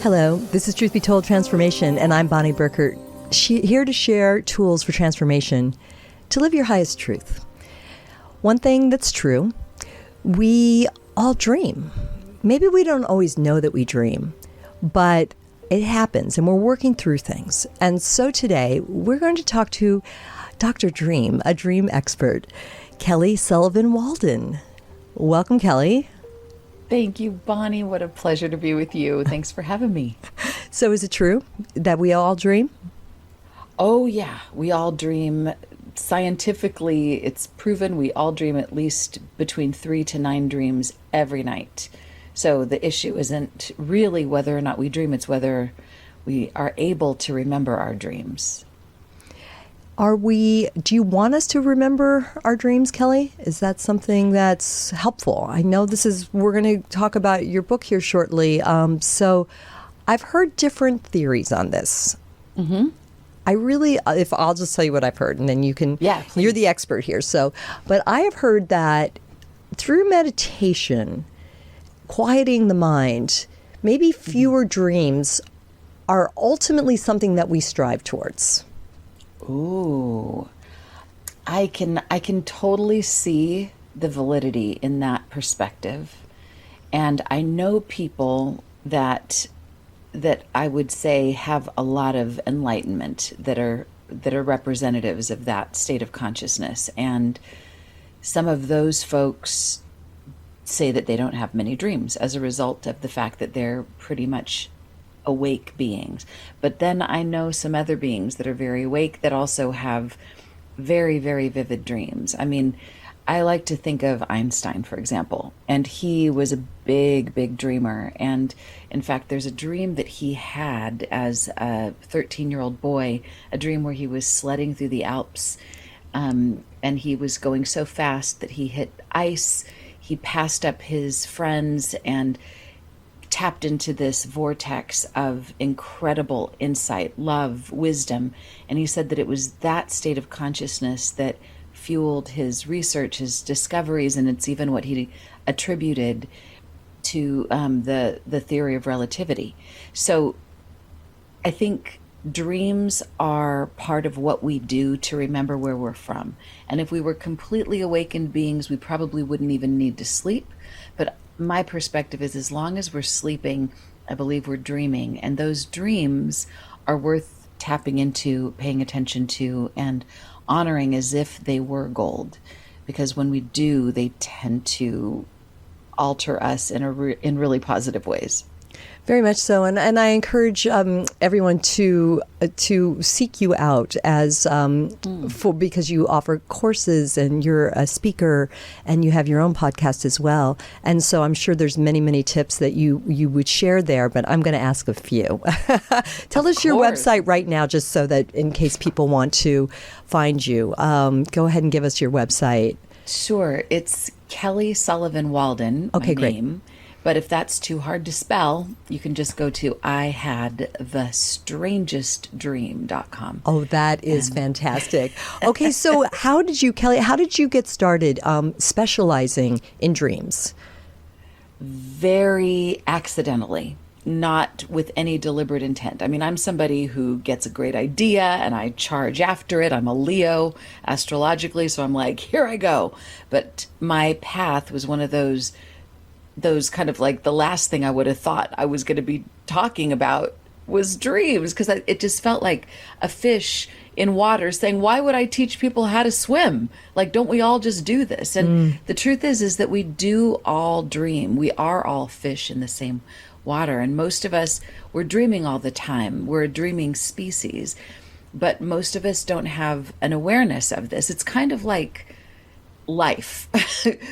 Hello, this is Truth Be Told Transformation, and I'm Bonnie Burkert, here to share tools for transformation to live your highest truth. One thing that's true, we all dream. Maybe we don't always know that we dream, but it happens, and we're working through things. And so today, we're going to talk to Dr. Dream, a dream expert, Kelly Sullivan Walden. Welcome, Kelly. Thank you, Bonnie. What a pleasure to be with you. Thanks for having me. So is it true that we all dream? Oh, yeah. We all dream. Scientifically, it's proven we all dream at least between 3 to 9 dreams every night. So the issue isn't really whether or not we dream, it's whether we are able to remember our dreams. Do you want us to remember our dreams, Kelly? Is that something that's helpful? I know we're going to talk about your book here shortly. So I've heard different theories on this. Mm-hmm. I'll just tell you what I've heard, and then you're the expert here. But I have heard that through meditation, quieting the mind, maybe fewer dreams are ultimately something that we strive towards. Ooh, I can totally see the validity in that perspective. And I know people that I would say have a lot of enlightenment that are representatives of that state of consciousness. And some of those folks say that they don't have many dreams as a result of the fact that they're pretty much awake beings. But then I know some other beings that are very awake that also have very, very vivid dreams. I mean, I like to think of Einstein, for example, and he was a big, big dreamer. And in fact, there's a dream that he had as a 13-year-old boy, a dream where he was sledding through the Alps, and he was going so fast that he hit ice. He passed up his friends and tapped into this vortex of incredible insight, love, wisdom. And he said that it was that state of consciousness that fueled his research, his discoveries, and it's even what he attributed to the theory of relativity. So I think dreams are part of what we do to remember where we're from. And if we were completely awakened beings, we probably wouldn't even need to sleep. But my perspective is, as long as we're sleeping, I believe we're dreaming. And those dreams are worth tapping into, paying attention to, and honoring as if they were gold. Because when we do, they tend to alter us in really positive ways. Very much so, and I encourage everyone to seek you out because you offer courses and you're a speaker and you have your own podcast as well. And so I'm sure there's many tips that you would share there, but I'm going to ask a few. Tell us your website right now, just so that in case people want to find you. Go ahead and give us your website. Sure, it's Kelly Sullivan Walden. Okay, my great. Name. But if that's too hard to spell, you can just go to ihadthestrangestdream.com. Oh, that is fantastic. Okay, so Kelly, how did you get started specializing in dreams? Very accidentally, not with any deliberate intent. I mean, I'm somebody who gets a great idea and I charge after it. I'm a Leo astrologically, so I'm like, here I go. But my path was one of those kind of like the last thing I would have thought I was going to be talking about was dreams, because it just felt like a fish in water saying, why would I teach people how to swim? Like, don't we all just do this? And the truth is that we do all dream. We are all fish in the same water. And most of us, we're dreaming all the time. We're a dreaming species. But most of us don't have an awareness of this. It's kind of like life.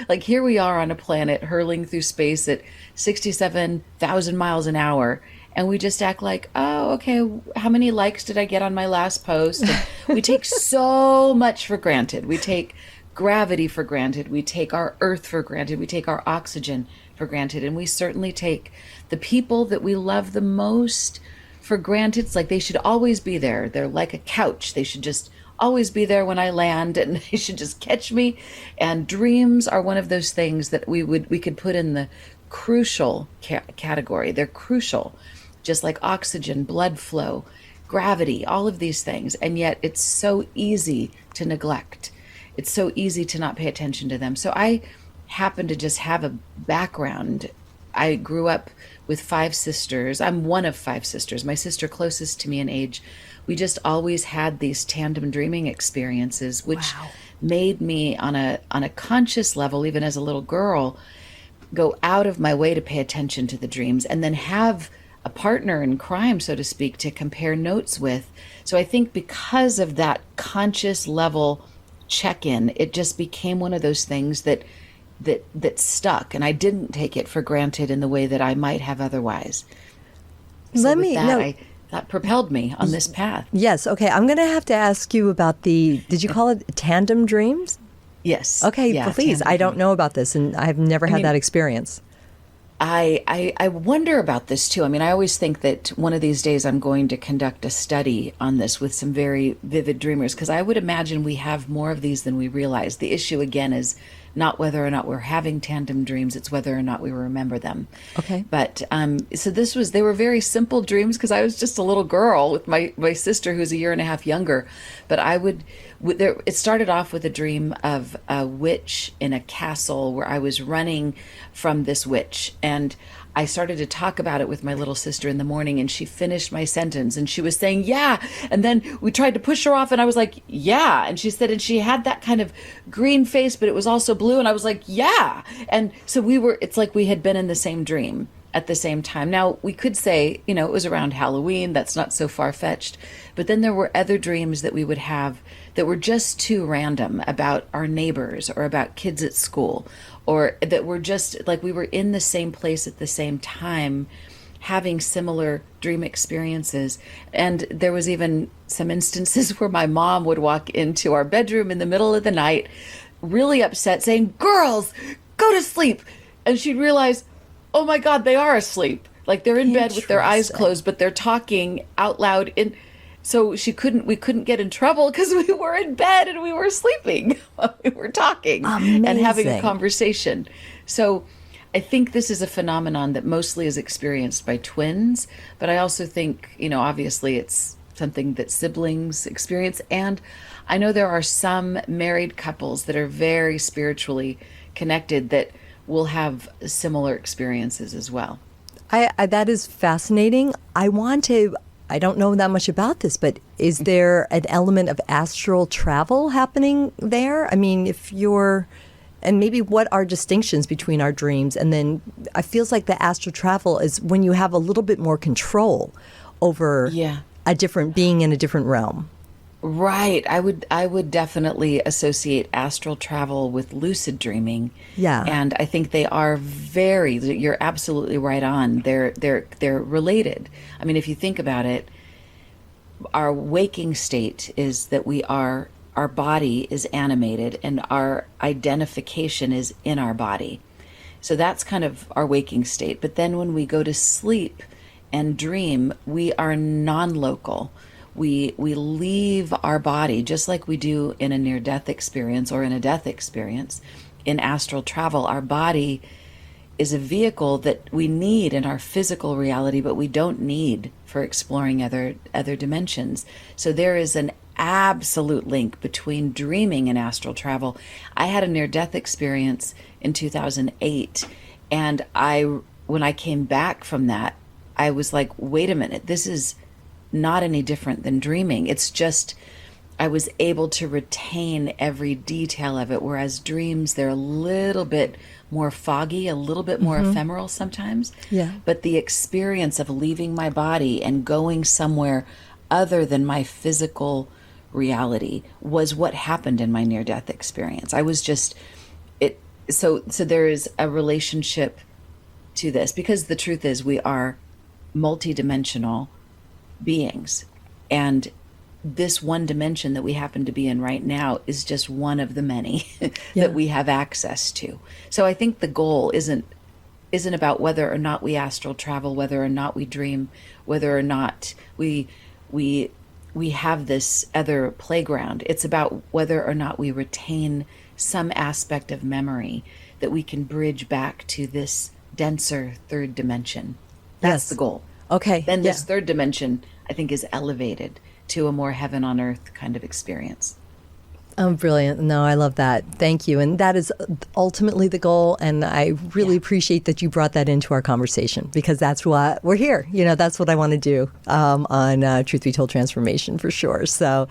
Like, here we are on a planet hurling through space at 67,000 miles an hour, and we just act like, oh, okay, how many likes did I get on my last post? And we take so much for granted. We take gravity for granted. We take our earth for granted. We take our oxygen for granted. And we certainly take the people that we love the most for granted. It's like they should always be there. They're like a couch. They should just always be there when I land, and they should just catch me. And dreams are one of those things that we could put in the crucial category. They're crucial just like oxygen, blood flow, gravity, all of these things. And yet it's so easy to neglect. It's so easy to not pay attention to them. So I happen to just have a background. I grew up with 5 sisters. I'm one of 5 sisters. My sister closest to me in age. We just always had these tandem dreaming experiences, which made me on a conscious level, even as a little girl, go out of my way to pay attention to the dreams and then have a partner in crime, so to speak, to compare notes with. So I think because of that conscious level check-in, it just became one of those things that stuck, and I didn't take it for granted in the way that I might have otherwise. So that propelled me on this path. Yes. Okay. I'm going to have to ask you about did you call it tandem dreams? Yes. Okay. Yeah, please. I don't know about this, and I've never had that experience. I wonder about this too. I mean, I always think that one of these days I'm going to conduct a study on this with some very vivid dreamers, because I would imagine we have more of these than we realize. The issue again is not whether or not we're having tandem dreams, it's whether or not we remember them. Okay. But so they were very simple dreams, because I was just a little girl with my sister who's a year and a half younger. But it started off with a dream of a witch in a castle where I was running from this witch. And I started to talk about it with my little sister in the morning, and she finished my sentence and she was saying, yeah. And then we tried to push her off and I was like, yeah. And she said, and she had that kind of green face, but it was also blue. And I was like, yeah. And so it's like we had been in the same dream at the same time. Now, we could say, it was around Halloween. That's not so far-fetched. But then there were other dreams that we would have that were just too random, about our neighbors or about kids at school, or that were just like we were in the same place at the same time, having similar dream experiences. And there was even some instances where my mom would walk into our bedroom in the middle of the night, really upset, saying, "Girls, go to sleep." And she'd realize, oh my God, they are asleep. Like they're in bed with their eyes closed, but they're talking out loud. So we couldn't get in trouble because we were in bed and we were sleeping while we were talking. Amazing. And having a conversation. So I think this is a phenomenon that mostly is experienced by twins, but I also think, obviously it's something that siblings experience. And I know there are some married couples that are very spiritually connected that will have similar experiences as well. That is fascinating. I don't know that much about this, but is there an element of astral travel happening there? I mean, and maybe what are distinctions between our dreams? And then it feels like the astral travel is when you have a little bit more control over a different being in a different realm. Right. I would definitely associate astral travel with lucid dreaming. Yeah. And I think they are you're absolutely right on. They're related. I mean, if you think about it, our waking state is that our body is animated and our identification is in our body. So that's kind of our waking state. But then when we go to sleep and dream, we are non-local. We leave our body, just like we do in a near-death experience or in a death experience. In astral travel, our body is a vehicle that we need in our physical reality, but we don't need for exploring other dimensions. So there is an absolute link between dreaming and astral travel. I had a near-death experience in 2008, and when I came back from that, I was like, wait a minute, this is not any different than dreaming. It's just I was able to retain every detail of it, whereas dreams, they're a little bit more foggy, a little bit more ephemeral sometimes. Yeah. But the experience of leaving my body and going somewhere other than my physical reality was what happened in my near-death experience. I was just so there is a relationship to this, because the truth is we are multidimensional beings, and this one dimension that we happen to be in right now is just one of the many that we have access to. So I think the goal isn't about whether or not we astral travel, whether or not we dream, whether or not we have this other playground. It's about whether or not we retain some aspect of memory that we can bridge back to this denser third dimension. That's the goal. Okay. Then Yeah. this third dimension, I think, is elevated to a more heaven on earth kind of experience. Oh, brilliant. No, I love that. Thank you. And that is ultimately the goal. And I really appreciate that you brought that into our conversation, because that's why we're here. That's what I want to do on Truth Be Told Transformation, for sure. So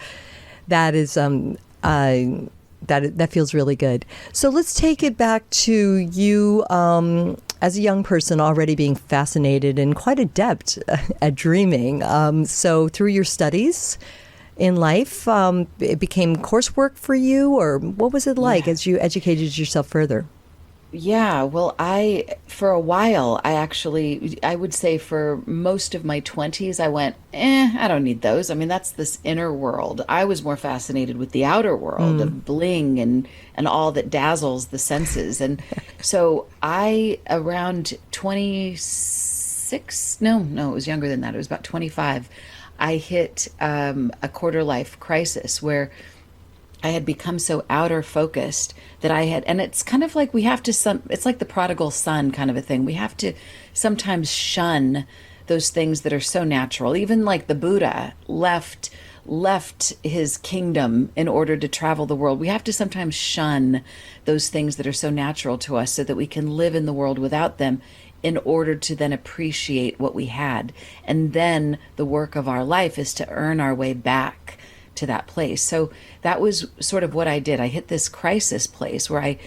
that is, that feels really good. So let's take it back to you as a young person, already being fascinated and quite adept at dreaming. So through your studies in life, it became coursework for you, or what was it like as you educated yourself further? Yeah, well, for a while, I would say for most of my 20s, I went, I don't need those. I mean, that's this inner world. I was more fascinated with the outer world of bling and all that dazzles the senses. And so around 26, no, it was younger than that. It was about 25. I hit a quarter life crisis where I had become so outer focused that and it's kind of like it's like the prodigal son kind of a thing. We have to sometimes shun those things that are so natural. Even like the Buddha left his kingdom in order to travel the world. We have to sometimes shun those things that are so natural to us so that we can live in the world without them, in order to then appreciate what we had. And then the work of our life is to earn our way back to that place. So that was sort of what I did. I hit this crisis place where I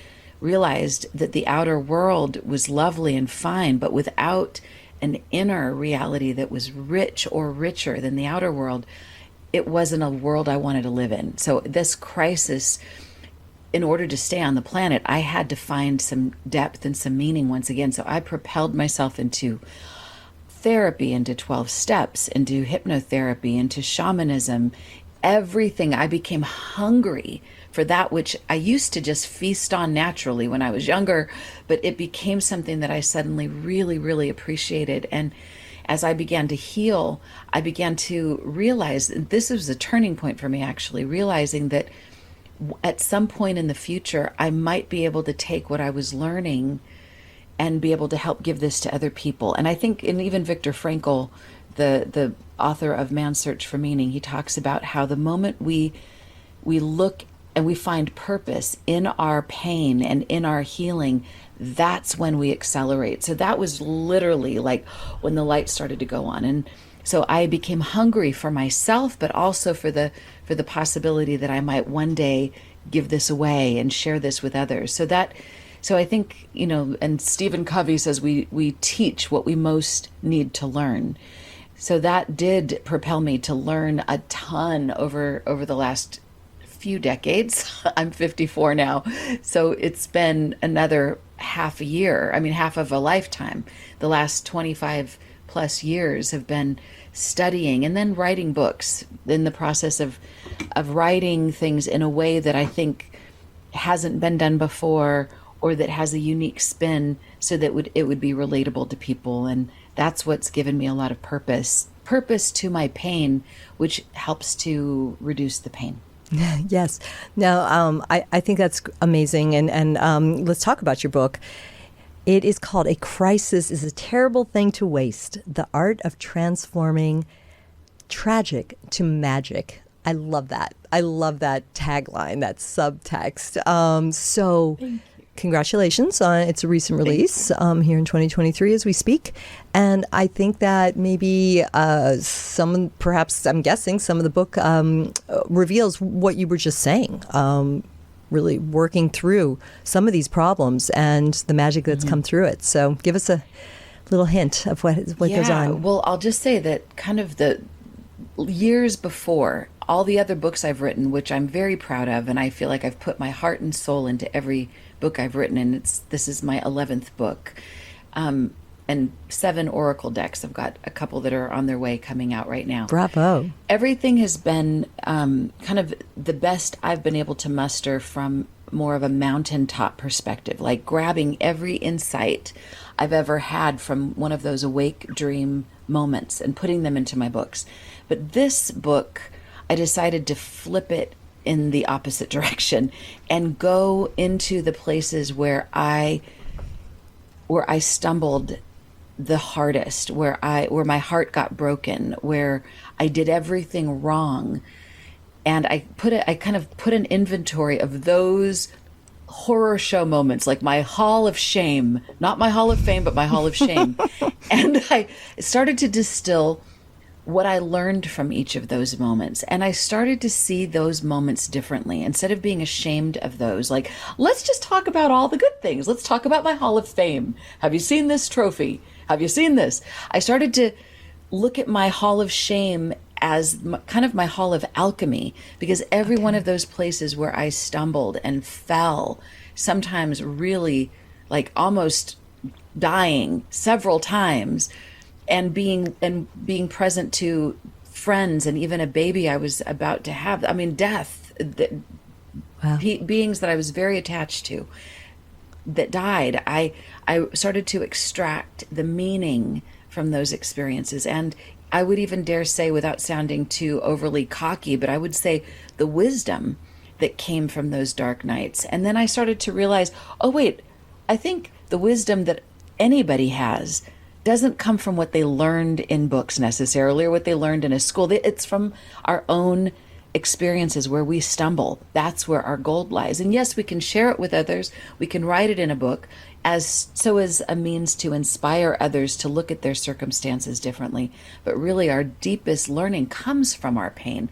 realized that the outer world was lovely and fine, but without an inner reality that was rich or richer than the outer world, it wasn't a world I wanted to live in. So this crisis, in order to stay on the planet, I had to find some depth and some meaning once again. So I propelled myself into therapy, into 12 steps, into hypnotherapy, into shamanism, everything. I became hungry for that which I used to just feast on naturally when I was younger, but it became something that I suddenly really, really appreciated. And as I began to heal, I began to realize, and this was a turning point for me actually, realizing that at some point in the future, I might be able to take what I was learning and be able to help give this to other people. And I think, and even Viktor Frankl, the author of Man's Search for Meaning, he talks about how the moment we look and we find purpose in our pain and in our healing, that's when we accelerate. So that was literally like when the light started to go on. And so I became hungry for myself, but also for the possibility that I might one day give this away and share this with others. So I think, and Stephen Covey says we teach what we most need to learn. So that did propel me to learn a ton over the last few decades. I'm 54 now. So it's been another half of a lifetime. The last 25 plus years have been studying and then writing books, in the process of writing things in a way that I think hasn't been done before, or that has a unique spin, so that it would be relatable to people. And that's what's given me a lot of purpose to my pain, which helps to reduce the pain. Yes. Now, I think that's amazing. And let's talk about your book. It is called A Crisis is a Terrible Thing to Waste: The Art of Transforming Tragic to Magic. I love that. I love that tagline, that subtext. So congratulations. It's a recent release here in 2023 as we speak. And I think that maybe perhaps I'm guessing some of the book reveals what you were just saying. Really working through some of these problems and the magic that's come through it. So give us a little hint of what goes on. Well, I'll just say that kind of the years before, all the other books I've written, which I'm very proud of, and I feel like I've put my heart and soul into every book I've written, and this is my 11th book, and 7 oracle decks. I've got a couple that are on their way, coming out right now. Bravo. Everything has been kind of the best I've been able to muster from more of a mountaintop perspective, like grabbing every insight I've ever had from one of those awake dream moments and putting them into my books. But this book, I decided to flip it in the opposite direction and go into the places where I stumbled the hardest, where my heart got broken, where I did everything wrong. And I kind of put an inventory of those horror show moments, like my hall of shame, not my hall of fame, but my hall of shame. And I started to distill what I learned from each of those moments. And I started to see those moments differently. Instead of being ashamed of those, like, let's just talk about all the good things. Let's talk about my hall of fame. Have you seen this trophy? Have you seen this? I started to look at my hall of shame as kind of my hall of alchemy, because every one of those places where I stumbled and fell, sometimes really like almost dying several times, and being present to friends and even a baby I was about to have. I mean, death, Wow. beings that I was very attached to that died. I started to extract the meaning from those experiences. And I would even dare say, without sounding too overly cocky, but I would say the wisdom that came from those dark nights. And then I started to realize, oh, wait, I think the wisdom that anybody has doesn't come from what they learned in books necessarily, or what they learned in a school. It's from our own experiences where we stumble. That's where our gold lies. And yes, we can share it with others. We can write it in a book as a means to inspire others to look at their circumstances differently. But really, our deepest learning comes from our pain.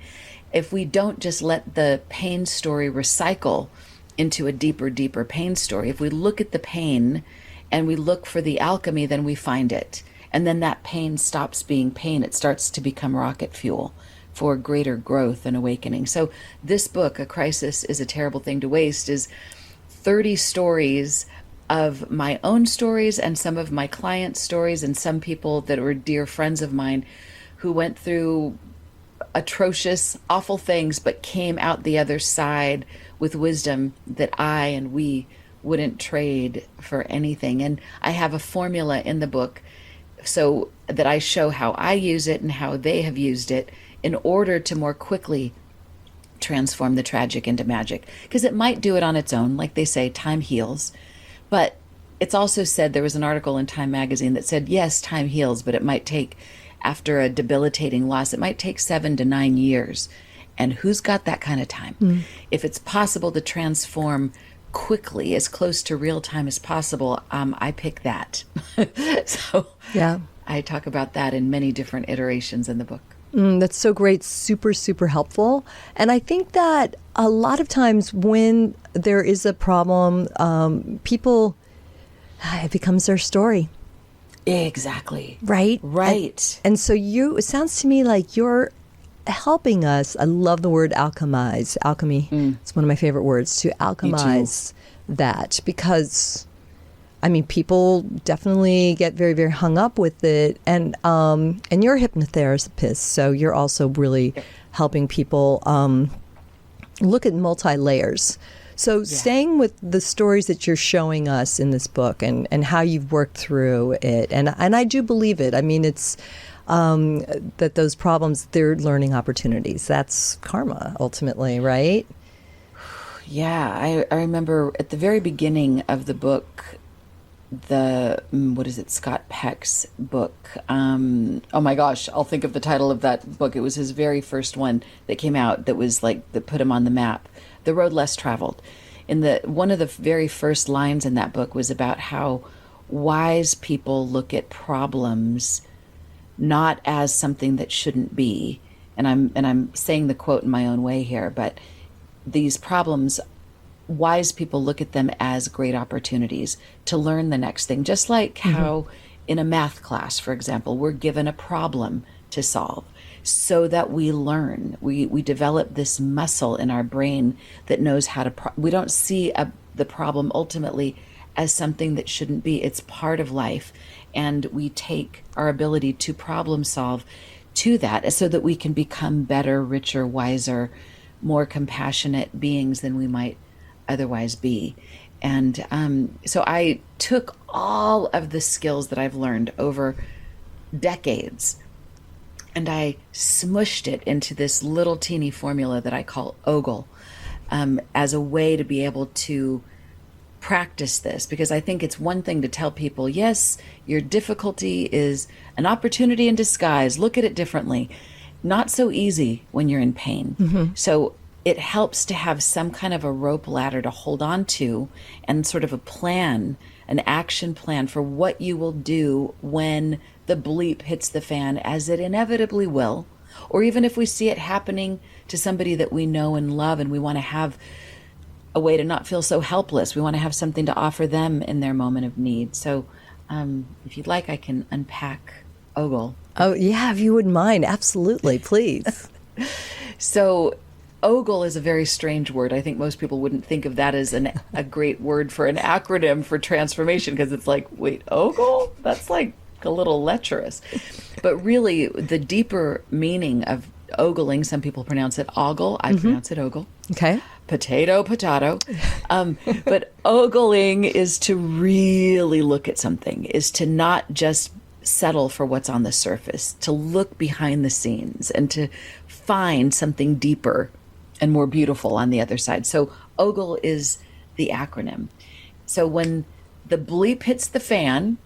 If we don't just let the pain story recycle into a deeper, deeper pain story, if we look at the pain and we look for the alchemy, then we find it. And then that pain stops being pain. It starts to become rocket fuel for greater growth and awakening. So this book, A Crisis is a Terrible Thing to Waste, is 30 stories of my own stories and some of my clients' stories, and some people that were dear friends of mine who went through atrocious, awful things, but came out the other side with wisdom that I and we wouldn't trade for anything. And I have a formula in the book so that I show how I use it and how they have used it in order to more quickly transform the tragic into magic. Because it might do it on its own. Like they say, time heals. But it's also said, there was an article in Time magazine that said, yes, time heals, but it might take, after a debilitating loss, it might take 7 to 9 years. And who's got that kind of time? If it's possible to transform quickly, as close to real time as possible, I pick that. So Yeah. I talk about that in many different iterations in the book. That's so great. Super, super helpful. And I think that a lot of times when there is a problem, people, it becomes their story. Exactly. Right? Right. And so it sounds to me like you're helping us. I love the word alchemize. Alchemy. It's one of my favorite words, to alchemize that, because I mean, people definitely get very, very hung up with it. And you're a hypnotherapist, so you're also really helping people look at multi-layers. So staying with the stories that you're showing us in this book and how you've worked through it. And I do believe it. I mean, it's that those problems, they're learning opportunities. That's karma, ultimately, right? Yeah, I remember at the very beginning of the book, Scott Peck's book. Oh my gosh, I'll think of the title of that book. It was his very first one that came out that was like, that put him on the map, The Road Less Traveled. One of the very first lines in that book was about how wise people look at problems not as something that shouldn't be. And I'm saying the quote in my own way here, but these problems, wise people look at them as great opportunities to learn the next thing. Just like how in a math class, for example, we're given a problem to solve so that we learn. We develop this muscle in our brain that knows how to, we don't see the problem ultimately as something that shouldn't be. It's part of life. And we take our ability to problem solve to that so that we can become better, richer, wiser, more compassionate beings than we might otherwise be. And so I took all of the skills that I've learned over decades and I smushed it into this little teeny formula that I call OGLE, as a way to be able to practice this, because I think it's one thing to tell people, yes, your difficulty is an opportunity in disguise. Look at it differently. Not so easy when you're in pain. So it helps to have some kind of a rope ladder to hold on to, and sort of a plan, an action plan for what you will do when the bleep hits the fan, as it inevitably will. Or even if we see it happening to somebody that we know and love, and we want to have a way to not feel so helpless. We want to have something to offer them in their moment of need. So if you'd like, I can unpack Ogle. Oh, yeah, if you wouldn't mind. Absolutely, please. So Ogle is a very strange word. I think most people wouldn't think of that as a great word for an acronym for transformation, because it's like, wait, Ogle? That's like a little lecherous. But really, the deeper meaning of ogling, some people pronounce it ogle. I pronounce it Ogle. Okay. Potato. But ogling is to really look at something, is to not just settle for what's on the surface, to look behind the scenes and to find something deeper and more beautiful on the other side. So Ogle is the acronym. So when the bleep hits the fan,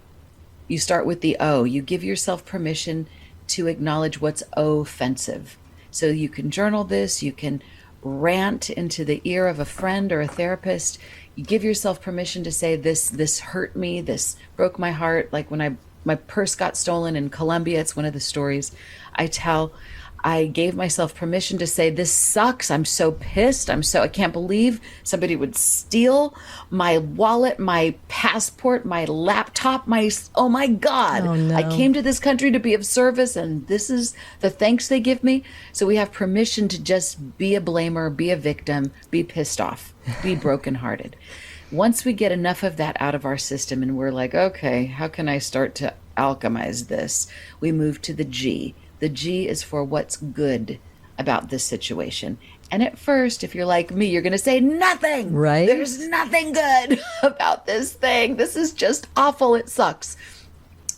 you start with the O. You give yourself permission to acknowledge what's offensive. So you can journal this, you can rant into the ear of a friend or a therapist. You give yourself permission to say, this hurt me, this broke my heart. Like when my purse got stolen in Colombia, it's one of the stories I tell. I gave myself permission to say, this sucks. I'm so pissed. I can't believe somebody would steal my wallet, my passport, my laptop, oh my God. Oh, no. I came to this country to be of service, and this is the thanks they give me. So we have permission to just be a blamer, be a victim, be pissed off, be brokenhearted. Once we get enough of that out of our system and we're like, okay, how can I start to alchemize this? We move to the G. The G is for what's good about this situation. And at first, if you're like me, you're going to say nothing. Right. There's nothing good about this thing. This is just awful. It sucks.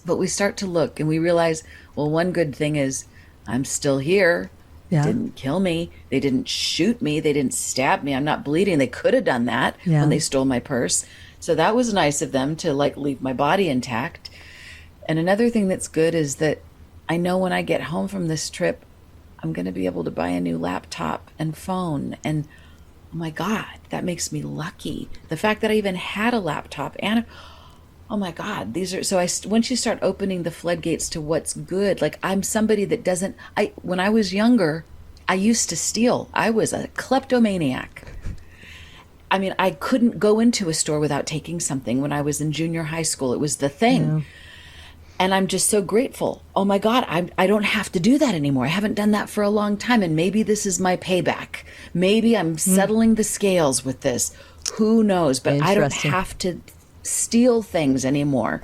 But we start to look and we realize, well, one good thing is I'm still here. Yeah. They didn't kill me. They didn't shoot me. They didn't stab me. I'm not bleeding. They could have done that when they stole my purse. So that was nice of them to leave my body intact. And another thing that's good is that I know when I get home from this trip, I'm going to be able to buy a new laptop and phone. And oh my God, that makes me lucky. The fact that I even had a laptop and oh my God, once you start opening the floodgates to what's good, like I'm somebody that when I was younger, I used to steal. I was a kleptomaniac. I mean, I couldn't go into a store without taking something when I was in junior high school. It was the thing. Yeah. And I'm just so grateful. Oh my God, I don't have to do that anymore. I haven't done that for a long time. And maybe this is my payback. Maybe I'm settling the scales with this. Who knows? But I don't have to steal things anymore.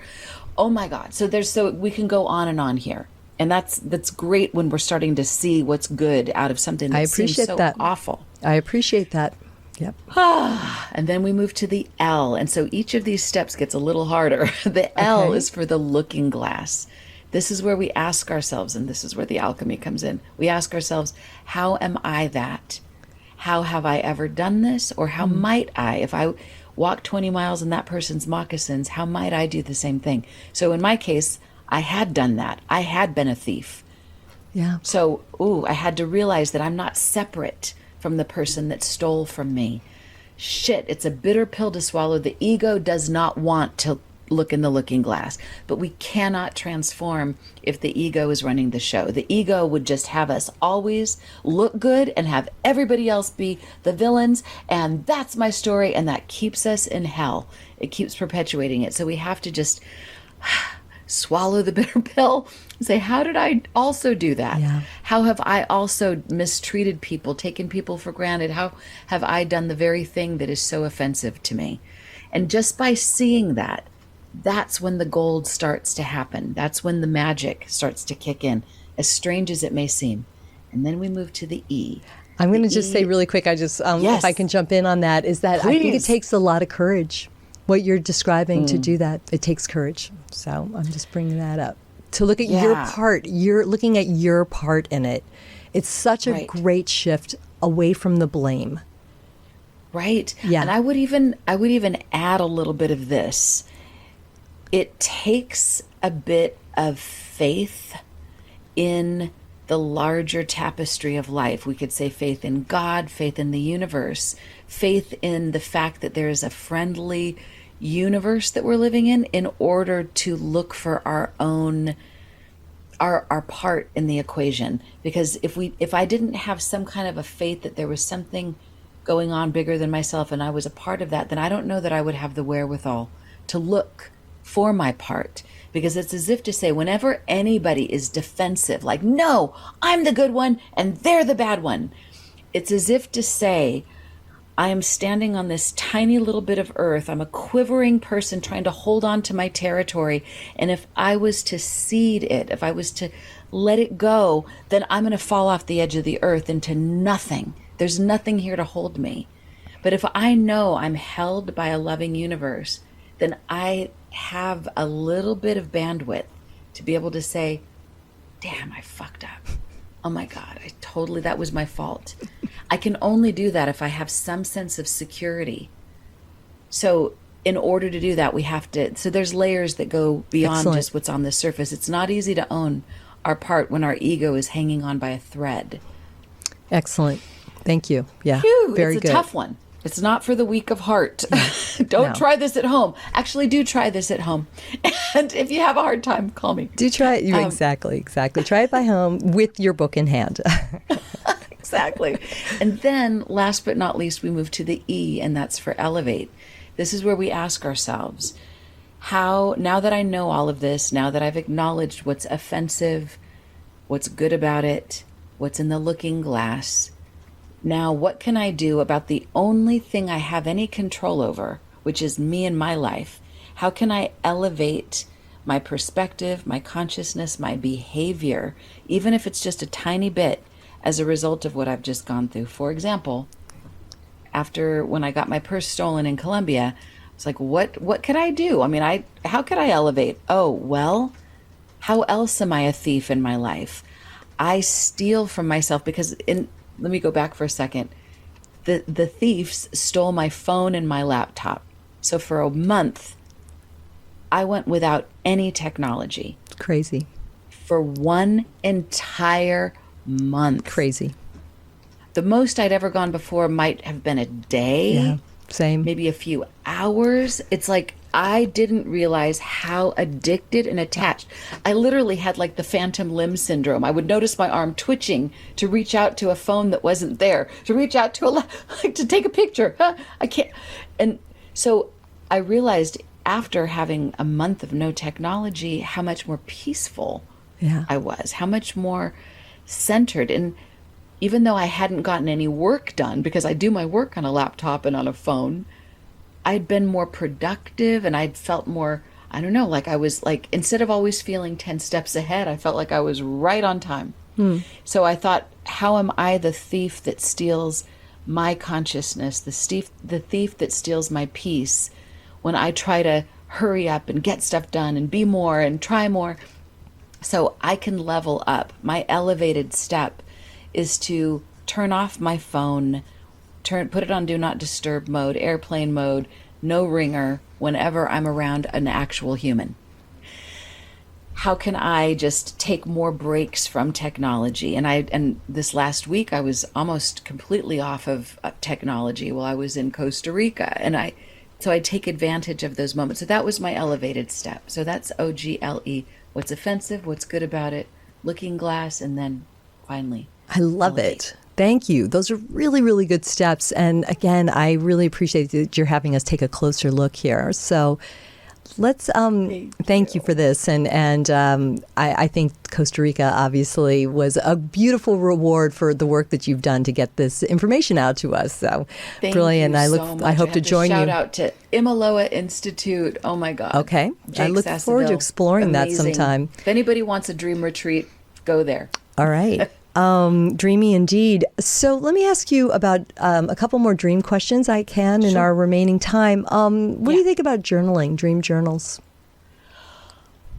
Oh my God. So we can go on and on here. And that's great when we're starting to see what's good out of something that seems so awful. I appreciate that. Yep. And then we move to the L. And so each of these steps gets a little harder. The L is for the looking glass. This is where we ask ourselves, and this is where the alchemy comes in. We ask ourselves, how am I that? How have I ever done this? Or how might I? If I walk 20 miles in that person's moccasins, how might I do the same thing? So in my case, I had done that. I had been a thief. Yeah. So, I had to realize that I'm not separate from the person that stole from me. Shit, it's a bitter pill to swallow. The ego does not want to look in the looking glass, but we cannot transform if the ego is running the show. The ego would just have us always look good and have everybody else be the villains, and that's my story, and that keeps us in hell. It keeps perpetuating it. So we have to just swallow the bitter pill and say, how did I also do that? Yeah. How have I also mistreated people, taken people for granted? How have I done the very thing that is so offensive to me? And just by seeing that, that's when the gold starts to happen. That's when the magic starts to kick in, as strange as it may seem. And then we move to the E. I'm going to just say really quick, yes. If I can jump in on that, is that Please. I think it takes a lot of courage. What you're describing to do that, it takes courage. So I'm just bringing that up. To look at your part, you're looking at your part in it. It's such a great shift away from the blame. Right? Yeah. And I would even add a little bit of this. It takes a bit of faith in the larger tapestry of life. We could say faith in God, faith in the universe, faith in the fact that there is a friendly universe that we're living in order to look for our own our part in the equation. Because if I didn't have some kind of a faith that there was something going on bigger than myself and I was a part of that, then I don't know that I would have the wherewithal to look for my part. Because it's as if to say, whenever anybody is defensive, like, no, I'm the good one and they're the bad one, it's as if to say, I am standing on this tiny little bit of earth. I'm a quivering person trying to hold on to my territory. And if I was to cede it, if I was to let it go, then I'm going to fall off the edge of the earth into nothing. There's nothing here to hold me. But if I know I'm held by a loving universe, then I have a little bit of bandwidth to be able to say, damn, I fucked up. Oh my God, that was my fault. I can only do that if I have some sense of security. So in order to do that, so there's layers that go beyond Excellent. Just what's on the surface. It's not easy to own our part when our ego is hanging on by a thread. Excellent. Thank you. Yeah. Phew, Very it's a good. tough one. It's not for the weak of heart. Don't try this at home. Actually, do try this at home. And if you have a hard time, call me. Do try it. Exactly. Try it by home with your book in hand. Exactly. And then last but not least, we move to the E, and that's for elevate. This is where we ask ourselves, now that I know all of this, now that I've acknowledged what's offensive, what's good about it, what's in the looking glass, now what can I do about the only thing I have any control over, which is me and my life? How can I elevate my perspective, my consciousness, my behavior, even if it's just a tiny bit, as a result of what I've just gone through? For example, when I got my purse stolen in Colombia, I was like, what could I do? I mean, how could I elevate? Oh, well, how else am I a thief in my life? I steal from myself because let me go back for a second. The thieves stole my phone and my laptop. So for a month, I went without any technology. Crazy. For one entire month. Crazy. The most I'd ever gone before might have been a day. Yeah, same. Maybe a few hours. It's like I didn't realize how addicted and attached. I literally had like the phantom limb syndrome. I would notice my arm twitching to reach out to a phone that wasn't there, to reach out to to take a picture. I can't. And so I realized after having a month of no technology, how much more peaceful I was, how much more centered. And even though I hadn't gotten any work done, because I do my work on a laptop and on a phone, I'd been more productive and I'd felt more, I don't know, like I was like, instead of always feeling 10 steps ahead, I felt like I was right on time. So I thought, how am I the thief that steals my consciousness, the thief that steals my peace when I try to hurry up and get stuff done and be more and try more? So I can level up. My elevated step is to turn off my phone, put it on do not disturb mode, airplane mode, no ringer whenever I'm around an actual human. How can I just take more breaks from technology? And this last week I was almost completely off of technology while I was in Costa Rica, so I take advantage of those moments. So that was my elevated step. So that's OGLE. What's offensive, what's good about it, looking glass, and then finally I love elevate. it. Thank you. Those are really, really good steps. And again, I really appreciate that you're having us take a closer look here. So let's thank you for this. And I think Costa Rica obviously was a beautiful reward for the work that you've done to get this information out to us. So Thank brilliant. You I so much. I hope have to join shout you. out to Imaloa Institute. Oh my God. Okay. I Jake look forward to Sasseville. exploring that Amazing. sometime. If anybody wants a dream retreat, go there. All right. Dreamy indeed. So let me ask you about a couple more dream questions I can in our remaining time. What do you think about journaling, dream journals?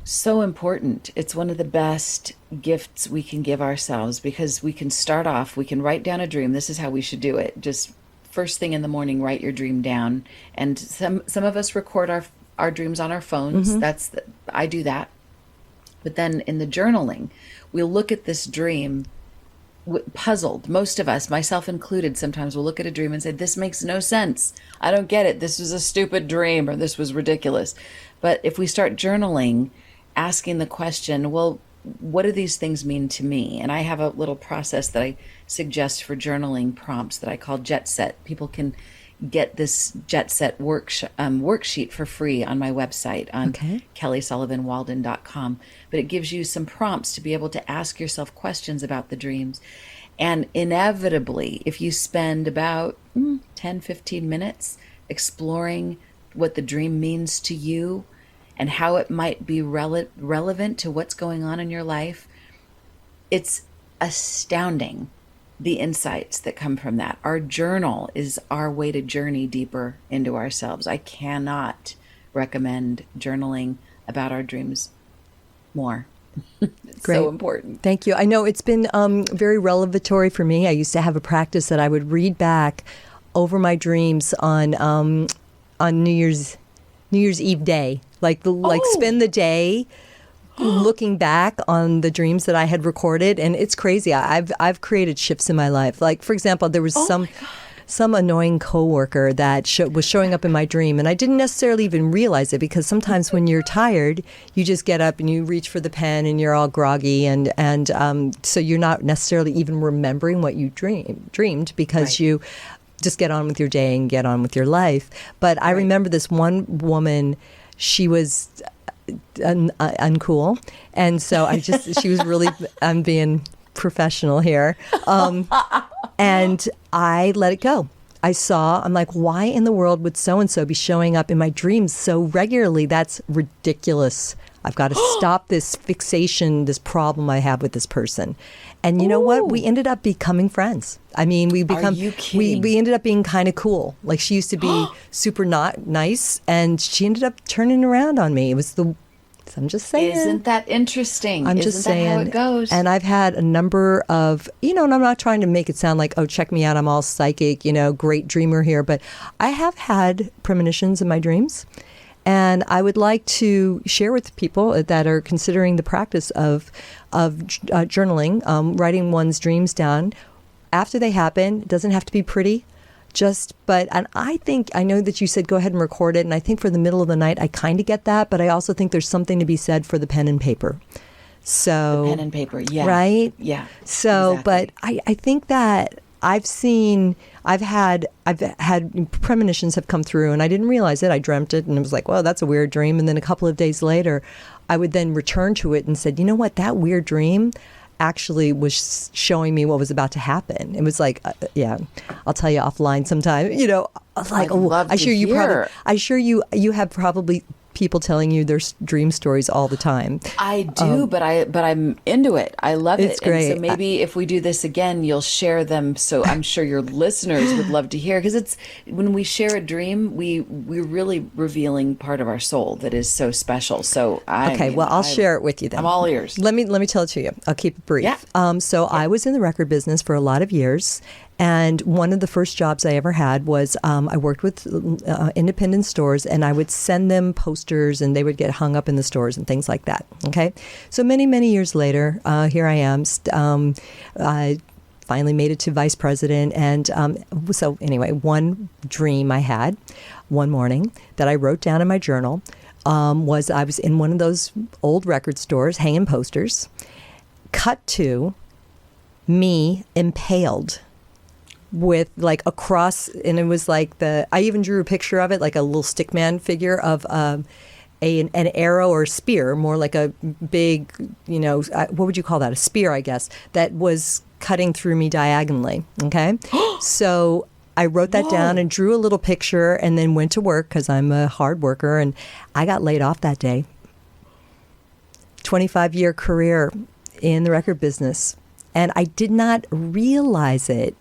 So important. It's one of the best gifts we can give ourselves because we can start off, we can write down a dream. This is how we should do it. Just first thing in the morning, write your dream down. And some of us record our dreams on our phones. I do that. But then in the journaling, we'll look at this dream puzzled. Most of us, myself included, sometimes will look at a dream and say, this makes no sense. I don't get it. This was a stupid dream, or this was ridiculous. But if we start journaling, asking the question, well, what do these things mean to me? And I have a little process that I suggest for journaling prompts that I call Jet Set. People can get this Jet Set worksheet for free on my website on kellysullivanwalden.com. But it gives you some prompts to be able to ask yourself questions about the dreams. And inevitably, if you spend about 10, 15 minutes exploring what the dream means to you and how it might be relevant to what's going on in your life, it's astounding the insights that come from that. Our journal is our way to journey deeper into ourselves. I cannot recommend journaling about our dreams more. It's Great. so important. Thank you. I know it's been very revelatory for me. I used to have a practice that I would read back over my dreams on New Year's Eve day, like spend the day looking back on the dreams that I had recorded, and it's crazy. I've created shifts in my life. Like, for example, there was some annoying coworker that was showing up in my dream, and I didn't necessarily even realize it, because sometimes when you're tired, you just get up and you reach for the pen and you're all groggy, and so you're not necessarily even remembering what you dreamed because you just get on with your day and get on with your life. But I remember this one woman, she was uncool, and so she was really, I'm being professional here, and I let it go. I'm like, why in the world would so-and-so be showing up in my dreams so regularly? That's ridiculous. I've got to stop this fixation, this problem I have with this person. And you know what? We ended up becoming friends. I mean, we ended up being kind of cool. Like, she used to be super not nice, and she ended up turning around on me. I'm just saying. Isn't that interesting? Isn't that how it goes? And I've had a number of, and I'm not trying to make it sound like, oh, check me out, I'm all psychic, great dreamer here. But I have had premonitions in my dreams. And I would like to share with people that are considering the practice of journaling, writing one's dreams down after they happen. It doesn't have to be pretty. And I know that you said go ahead and record it, and I think for the middle of the night, I kind of get that, but I also think there's something to be said for the pen and paper. So the pen and paper, yeah. Right? Yeah. So, exactly. But I think that I've had premonitions have come through, and I didn't realize it. I dreamt it, and it was like, well, that's a weird dream. And then a couple of days later, I would then return to it and said, you know what, that weird dream actually was showing me what was about to happen. It was like, I'll tell you offline sometime. Like, I'm sure you have probably people telling you their dream stories all the time. I do, but I'm into it. I love it. It's great. And so maybe if we do this again, you'll share them. So I'm sure your listeners would love to hear, because it's when we share a dream, we're really revealing part of our soul that is so special. So I'll share it with you then. I'm all ears. Let me tell it to you. I'll keep it brief. Yeah. I was in the record business for a lot of years. And one of the first jobs I ever had was I worked with independent stores, and I would send them posters, and they would get hung up in the stores and things like that. Okay, so many, many years later, here I am. I finally made it to vice president, and so anyway, one dream I had one morning that I wrote down in my journal was I was in one of those old record stores hanging posters. Cut to me impaled with like a cross, and it was like I even drew a picture of it, like a little stickman figure of an arrow or a spear, more like a big, what would you call that? A spear, I guess, that was cutting through me diagonally. Okay. So I wrote that down and drew a little picture, and then went to work, because I'm a hard worker, and I got laid off that day. 25-year career in the record business. And I did not realize it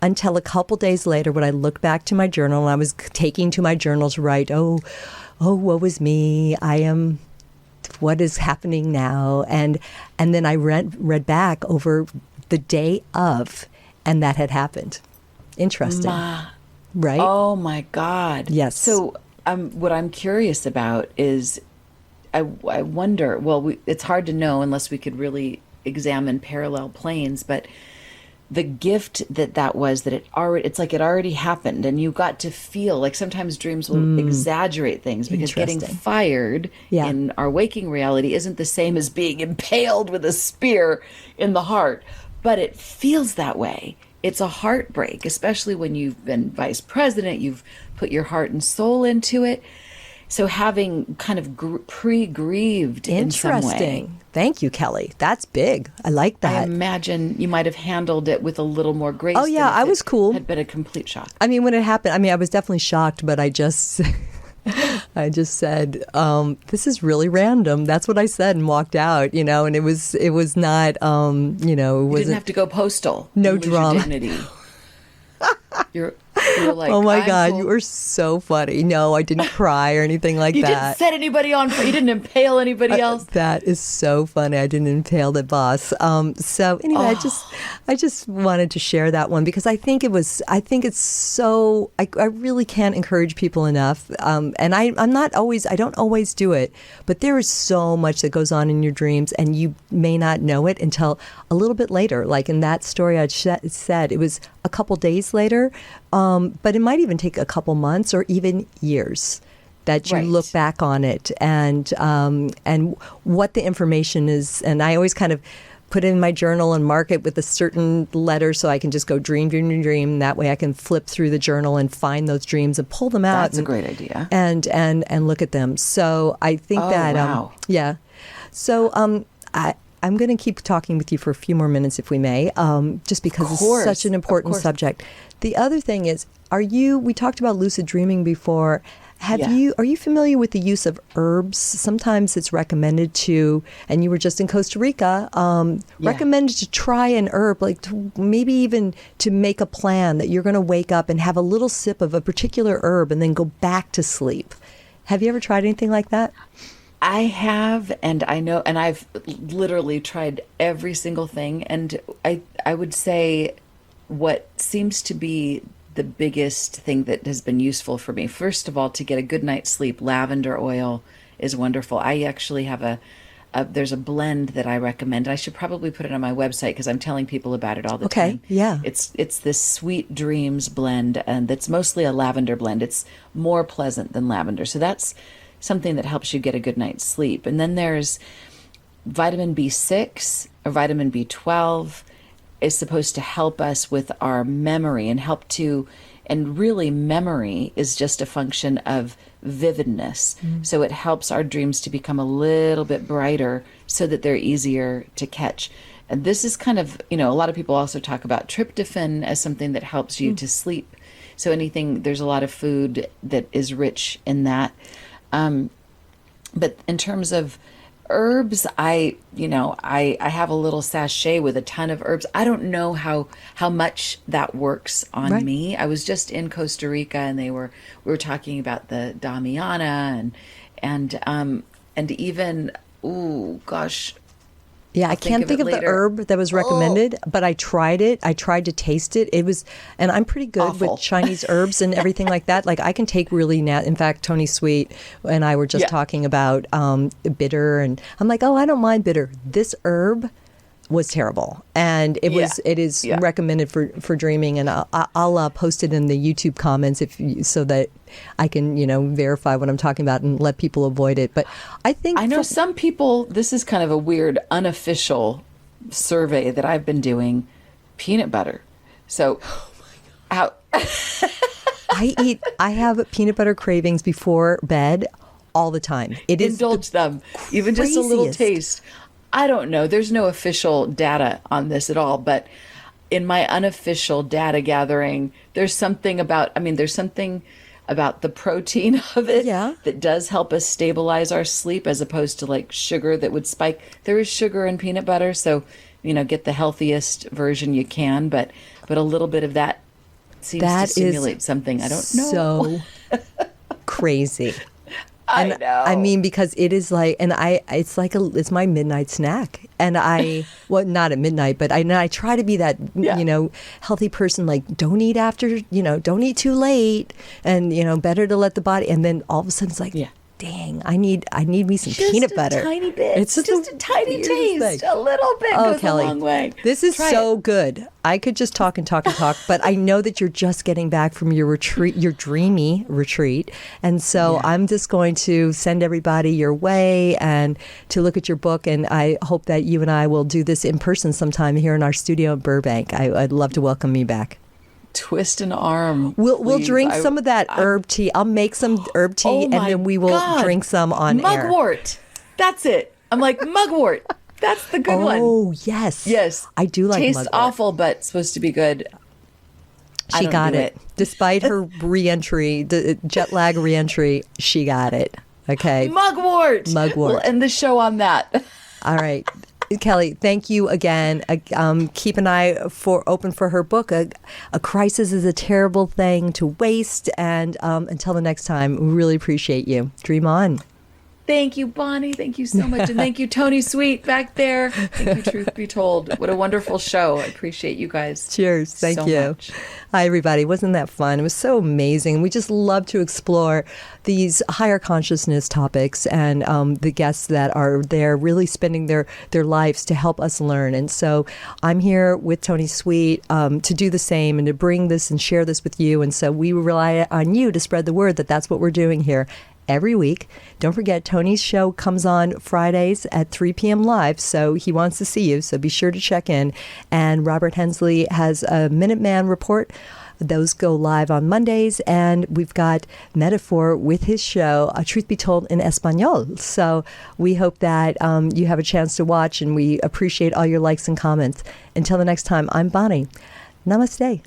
until a couple days later, when I looked back to my journal, and I was taking to my journal to write, oh, woe is me, what is happening now? And then I read back over the day of, and that had happened. Interesting. Right? Oh my God. Yes. So what I'm curious about is I wonder, well, it's hard to know unless we could really examine parallel planes, but the gift that was that it's like it already happened and you got to feel like sometimes dreams will exaggerate things because getting fired in our waking reality isn't the same as being impaled with a spear in the heart, but it feels that way. It's a heartbreak, especially when you've been vice president, you've put your heart and soul into it. So having kind of pre-grieved in some way. Interesting. Thank you, Kelly. That's big. I like that. I imagine you might have handled it with a little more grace. Oh, yeah, I was cool. It had been a complete shock. I mean, when it happened, I was definitely shocked, but I just said, this is really random. That's what I said and walked out, and it was not, it wasn't. You didn't have to go postal. No drama. You're like, oh my God, you are so funny. No, I didn't cry or anything like you that. You didn't set anybody on fire. You didn't impale anybody else. That is so funny. I didn't impale the boss. So anyway, I just wanted to share that one because I think it's so, I really can't encourage people enough. And I don't always do it, but there is so much that goes on in your dreams and you may not know it until a little bit later. Like in that story I said, it was a couple days later. But it might even take a couple months or even years that you look back on it and what the information is. And I always kind of put it in my journal and mark it with a certain letter so I can just go dream, dream, dream, dream. That way I can flip through the journal and find those dreams and pull them out. That's a great idea. And look at them. So I think wow. Yeah. So I'm going to keep talking with you for a few more minutes, if we may, just because it's such an important subject. The other thing is, we talked about lucid dreaming before. Are you familiar with the use of herbs? Sometimes it's recommended to, and you were just in Costa Rica, recommended to try an herb, like maybe even to make a plan that you're going to wake up and have a little sip of a particular herb and then go back to sleep. Have you ever tried anything like that? I have, and I know, and I've literally tried every single thing. And I would say what seems to be the biggest thing that has been useful for me, first of all, to get a good night's sleep, lavender oil is wonderful. I actually have there's a blend that I recommend. I should probably put it on my website because I'm telling people about it all the time. Okay, yeah. It's this Sweet Dreams blend, and that's mostly a lavender blend. It's more pleasant than lavender. So that's something that helps you get a good night's sleep. And then there's vitamin B6 or vitamin B12 is supposed to help us with our memory and really memory is just a function of vividness. So it helps our dreams to become a little bit brighter so that they're easier to catch. And this is kind of, a lot of people also talk about tryptophan as something that helps you to sleep. So there's a lot of food that is rich in that. But in terms of herbs, I have a little sachet with a ton of herbs. I don't know how much that works on me. I was just in Costa Rica and we were talking about the Damiana and even, yeah, I can't think of the herb that was recommended, but I tried it. I tried to taste it. And I'm pretty good with Chinese herbs and everything like that. Like I can take really, in fact, Tony Sweet and I were just talking about bitter, and I'm like, I don't mind bitter. This herb was terrible, and it is recommended for dreaming, and I'll post it in the YouTube comments so that I can verify what I'm talking about and let people avoid it. But I know some people. This is kind of a weird unofficial survey that I've been doing. Peanut butter. So, I have peanut butter cravings before bed all the time. Indulge them, even just a little taste. I don't know. There's no official data on this at all, but in my unofficial data gathering, there's something about the protein of it that does help us stabilize our sleep as opposed to like sugar that would spike. There is sugar in peanut butter, so get the healthiest version you can, but a little bit of that seems to stimulate something. I don't know. So crazy. I And know. I mean, because it is like, and it's my midnight snack. And well, not at midnight, but I try to be that, healthy person, like don't eat after, don't eat too late, and, better to let the body, and then all of a sudden it's like, dang, I need me some peanut butter. Just a tiny bit. It's just a tiny taste. A little bit goes Kelly, a long way. This is Try so it. good. I could just talk and talk and talk, but I know that you're just getting back from your retreat, your dreamy retreat. And so I'm just going to send everybody your way and to look at your book. And I hope that you and I will do this in person sometime here in our studio in Burbank. I'd love to welcome you back. Twist an arm. We'll drink some of that herb tea. I'll make some herb tea, and then we will drink some on air. Mugwort. That's it. I'm like, mugwort. That's the good one. Oh, yes. Yes. I do like Tastes mugwort. awful, but supposed to be good. She got it. Despite her re-entry, the jet lag re-entry, she got it. Okay. Mugwort. Mugwort. We'll end the show on that. All right. Kelly, thank you again. Keep an eye open for her book. A crisis is a terrible thing to waste. And until the next time, we really appreciate you. Dream on. Thank you, Bonnie. Thank you so much. And thank you, Tony Sweet, back there. Thank you, Truth Be Told. What a wonderful show. I appreciate you guys. Cheers. Thank you. Much. Hi, everybody. Wasn't that fun? It was so amazing. We just love to explore these higher consciousness topics and the guests that are there really spending their lives to help us learn. And so I'm here with Tony Sweet to do the same and to bring this and share this with you. And so we rely on you to spread the word that that's what we're doing here every week. Don't forget, Tony's show comes on Fridays at 3 p.m. live, so he wants to see you, so be sure to check in. And Robert Hensley has a Minuteman Report. Those go live on Mondays, and we've got Metaphor with his show, Truth Be Told in Espanol. So we hope that you have a chance to watch, and we appreciate all your likes and comments. Until the next time, I'm Bonnie. Namaste.